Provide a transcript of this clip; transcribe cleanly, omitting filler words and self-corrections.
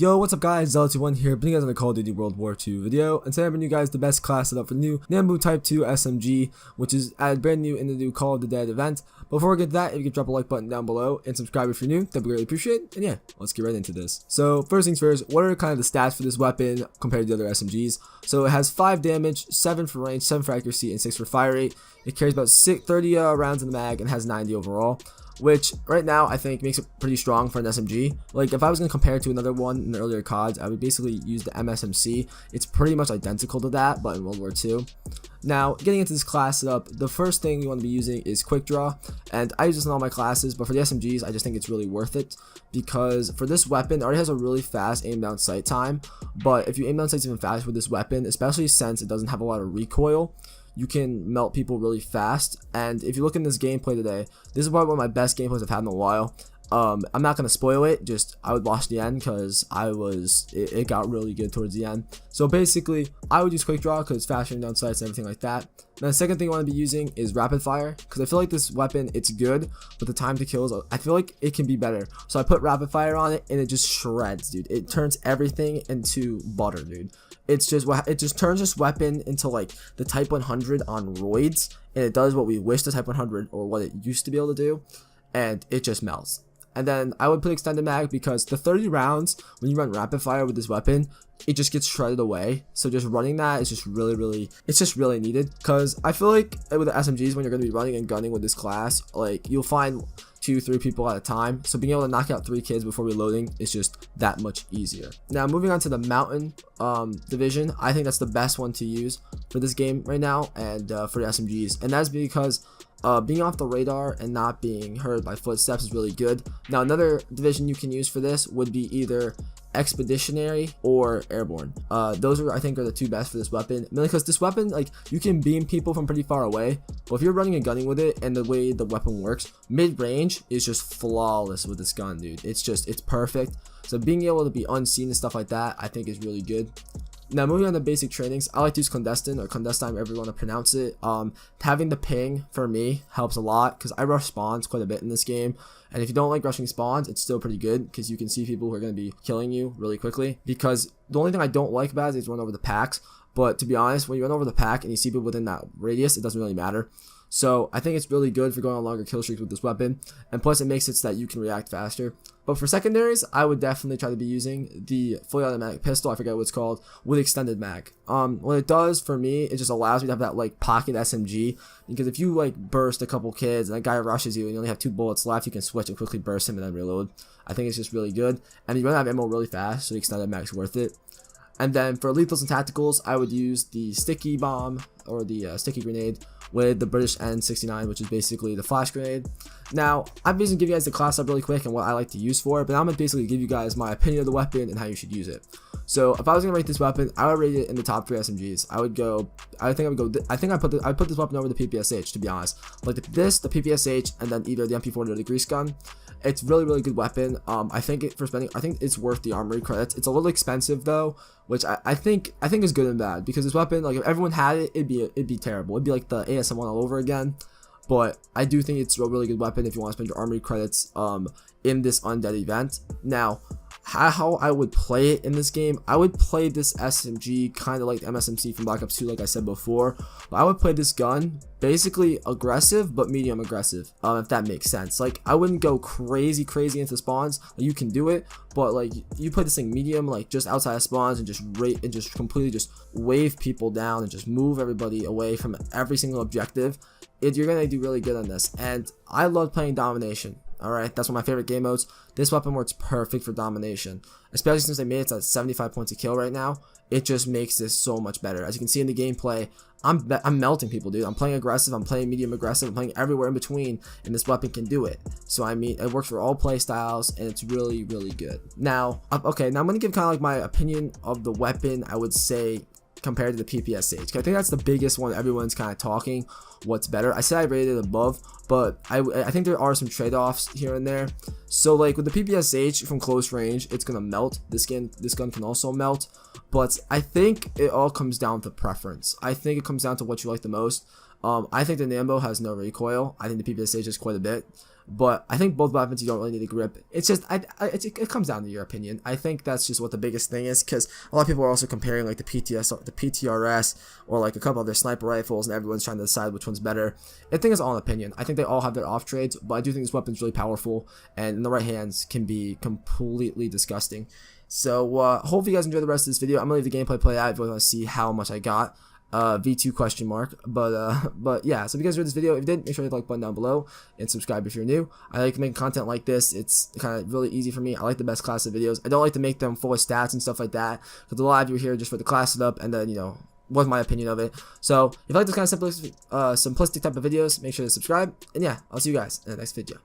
Yo, what's up guys, Zealot21 here, bringing you guys on the Call of Duty World War II video, and today I'm bringing you guys the best class setup for the new Nambu Type 2 SMG, which is added brand new in the new Call of the Dead event. Before we get to that, if you could drop a like button down below and subscribe if you're new, that'd be greatly appreciated, and yeah, let's get right into this. So first things first, what are kind of the stats for this weapon compared to the other SMGs? So it has 5 damage, 7 for range, 7 for accuracy, and 6 for fire rate. It carries about 30 rounds in the mag and has 90 overall, which right now I think makes it pretty strong for an SMG. Like if I was going to compare it to another one in the earlier CODs, I would basically use the MSMC. It's pretty much identical to that, but in World War II. Now, getting into this class setup, the first thing you want to be using is quick draw, and I use this in all my classes, but for the SMGs, I just think it's really worth it, because for this weapon, it already has a really fast aim down sight time, but if you aim down sights even faster with this weapon, especially since it doesn't have a lot of recoil, you can melt people really fast. And if you look in this gameplay today, this is probably one of my best gameplays I've had in a while. I'm not going to spoil it, just I would watch the end because it got really good towards the end. So basically, I would use quick draw because it's faster down sights and everything like that. Then the second thing you want to be using is rapid fire, because I feel like this weapon, it's good, but the time to kills, I feel like it can be better. So I put rapid fire on it and it just shreds, dude. It turns everything into butter, dude. It just turns this weapon into like the Type 100 on roids, and it does what we wish the Type 100 or what it used to be able to do, and it just melts. And then I would put extended mag because the 30 rounds when you run rapid fire with this weapon, it just gets shredded away. So just running that is just really needed, because I feel like with the SMGs, when you're going to be running and gunning with this class, like you'll find 2-3 people at a time, so being able to knock out 3 kids before reloading is just that much easier. Now moving on to the mountain division, I think that's the best one to use for this game right now, and for the SMGs, and that's because being off the radar and not being heard by footsteps is really good. Now another division you can use for this would be either expeditionary or airborne. Those I think are the 2 best for this weapon, mainly because this weapon, like, you can beam people from pretty far away, but if you're running and gunning with it, and the way the weapon works, mid-range is just flawless with this gun, dude. It's perfect. So being able to be unseen and stuff like that, I think is really good. Now moving on to basic trainings, I like to use clandestine or clandestine, however you want to pronounce it. Having the ping for me helps a lot because I rush spawns quite a bit in this game, and if you don't like rushing spawns, it's still pretty good because you can see people who are going to be killing you really quickly. Because the only thing I don't like about it is run over the packs, but to be honest, when you run over the pack and you see people within that radius, it doesn't really matter. So I think it's really good for going on longer kill streaks with this weapon, and plus it makes it so that you can react faster. But for secondaries, I would definitely try to be using the fully automatic pistol, I forget what it's called, with extended mag. What it does for me, it just allows me to have that like pocket SMG, because if you like burst a couple kids and that guy rushes you and you only have 2 bullets left, you can switch and quickly burst him and then reload. I think it's just really good, and you run out of ammo really fast, so the extended mag's worth it. And then for lethals and tacticals, I would use the sticky bomb or the sticky grenade with the British N69, which is basically the flash grenade. Now, I'm basically give you guys the class up really quick and what I like to use for it, but I'm gonna basically give you guys my opinion of the weapon and how you should use it. So if I was gonna rate this weapon, I would rate it in the top 3 SMGs. I think I put this weapon over the PPSH, to be honest. Like the PPSH, and then either the MP40 or the grease gun. It's really good weapon. I think it's worth the armory credits. It's a little expensive though, which I think is good and bad, because this weapon, like if everyone had it, it'd be terrible. It'd be like the ASM1 all over again. But I do think it's a really good weapon if you want to spend your armory credits in this undead event. Now, how I would play it in this game, I would play this SMG kind of like the MSMC from Black Ops 2, like I said before, but I would play this gun basically aggressive but medium aggressive, if that makes sense. Like I wouldn't go crazy into spawns. Like, you can do it, but like you play this thing medium, like just outside of spawns, and just completely just wave people down and just move everybody away from every single objective. You're gonna do really good on this, and I love playing domination. Alright, that's one of my favorite game modes. This weapon works perfect for domination, especially since they made it at 75 points a kill right now. It just makes this so much better. As you can see in the gameplay, I'm melting people, dude. I'm playing aggressive, I'm playing medium aggressive, I'm playing everywhere in between, and this weapon can do it. So I mean, it works for all play styles, and it's really good. Now, okay, now I'm gonna give kind of like my opinion of the weapon, I would say, compared to the PPSH. I think that's the biggest one everyone's kind of talking what's better. I said I rated it above, but I think there are some trade-offs here and there. So like with the PPSH from close range, it's gonna melt. This gun can also melt, but I think it all comes down to preference. I think it comes down to what you like the most. I think the Nambu has no recoil. I think the PPSH is quite a bit. But I think both weapons you don't really need a grip. It's just it comes down to your opinion. I think that's just what the biggest thing is, because a lot of people are also comparing like the PTRS or like a couple other sniper rifles, and everyone's trying to decide which one's better. I think it's all an opinion. I think they all have their off trades, but I do think this weapon's really powerful, and in the right hands can be completely disgusting. So hopefully you guys enjoy the rest of this video. I'm gonna leave the gameplay play out if you want to see how much I got. V2 question mark, but yeah, so if you guys enjoyed this video, if you did, make sure to hit the like button down below and subscribe if you're new. I like making content like this. It's kind of really easy for me. I like the best class of videos. I don't like to make them full of stats and stuff like that, because a lot of you are here just for the class setup, and then, you know, what's my opinion of it. So if you like this kind of simplistic type of videos, make sure to subscribe, and yeah, I'll see you guys in the next video.